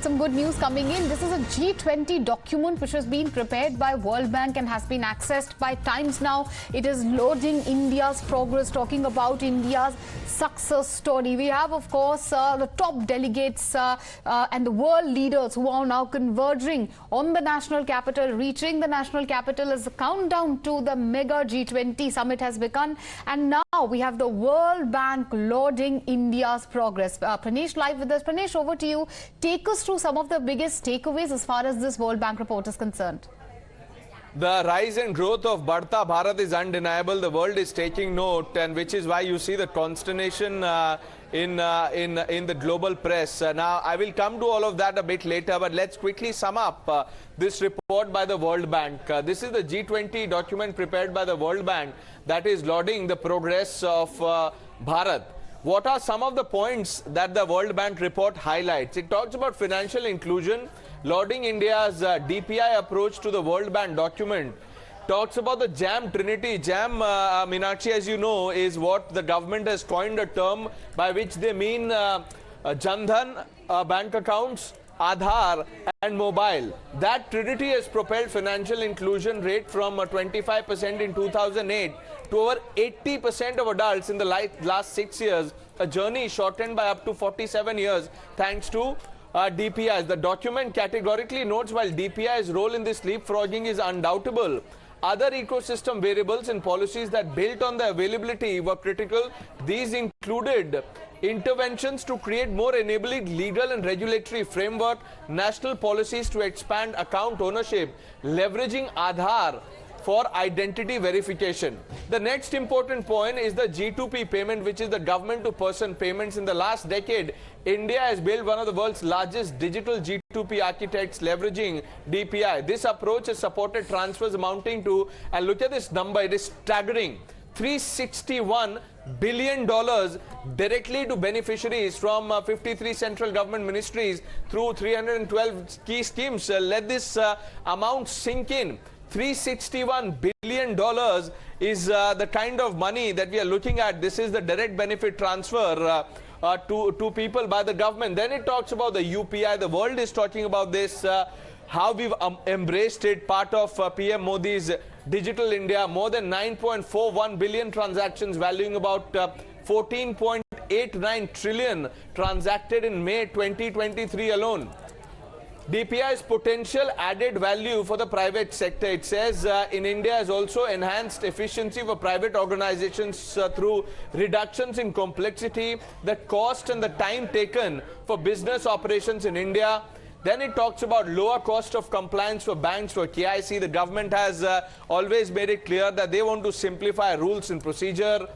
some good news coming in. This is a G20 document which has been prepared by World Bank and has been accessed by Times now. It is loading India's progress, talking about India's success story. We have, of course, the top delegates and the world leaders who are now converging on the national capital. Reaching the national capital as the countdown to the mega G20 summit has begun. And now we have the World Bank lauding India's progress. Pranesh live with us. Pranesh, over to you. Take us through some of the biggest takeaways as far as this World Bank report is concerned. The rise and growth of Badhta Bharat is undeniable. The world is taking note, and which is why you see the consternation in the global press. Now, I will come to all of that a bit later, but let's quickly sum up this report by the World Bank. This is the G20 document prepared by the World Bank that is lauding the progress of Bharat. What are some of the points that the World Bank report highlights? It talks about financial inclusion, lauding India's DPI approach to the World Bank document. Talks about the JAM Trinity. JAM, Meenakshi, as you know, is what the government has coined a term by which they mean Jandhan, bank accounts, Aadhaar and mobile. That trinity has propelled financial inclusion rate from 25% in 2008 to over 80% of adults in the last 6 years, a journey shortened by up to 47 years thanks to DPIs. The document categorically notes while DPI's role in this leapfrogging is undoubtable, other ecosystem variables and policies that built on the availability were critical. These included interventions to create more enabling legal and regulatory framework, national policies to expand account ownership, leveraging Aadhaar for identity verification. The next important point is the G2P payment, which is the government-to-person payments. In the last decade, India has built one of the world's largest digital G2P architects leveraging DPI. This approach has supported transfers amounting to, and look at this number, it is staggering, $361 billion directly to beneficiaries from 53 central government ministries through 312 key schemes. Let this amount sink in. $361 billion is the kind of money that we are looking at. This is the direct benefit transfer to people by the government. Then it talks about the UPI. The world is talking about this, how we've embraced it, part of PM Modi's Digital India. More than 9.41 billion transactions valuing about 14.89 trillion transacted in May 2023 alone. DPI's potential added value for the private sector, it says, in India has also enhanced efficiency for private organizations through reductions in complexity, the cost and the time taken for business operations in India. Then it talks about lower cost of compliance for banks, for KYC. The government has always made it clear that they want to simplify rules and procedure.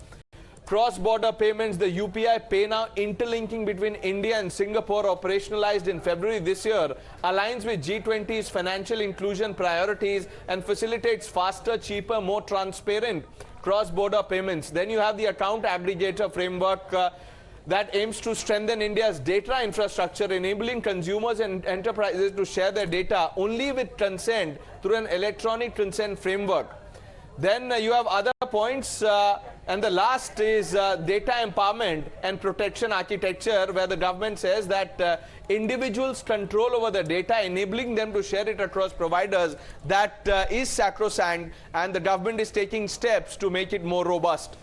Cross-border payments, the UPI Pay Now interlinking between India and Singapore, operationalized in February this year, aligns with G20's financial inclusion priorities and facilitates faster, cheaper, more transparent cross-border payments. Then you have the account aggregator framework that aims to strengthen India's data infrastructure, enabling consumers and enterprises to share their data only with consent through an electronic consent framework. Then you have other points, and the last is data empowerment and protection architecture, where the government says that individuals' control over the data, enabling them to share it across providers, that is sacrosanct, and the government is taking steps to make it more robust.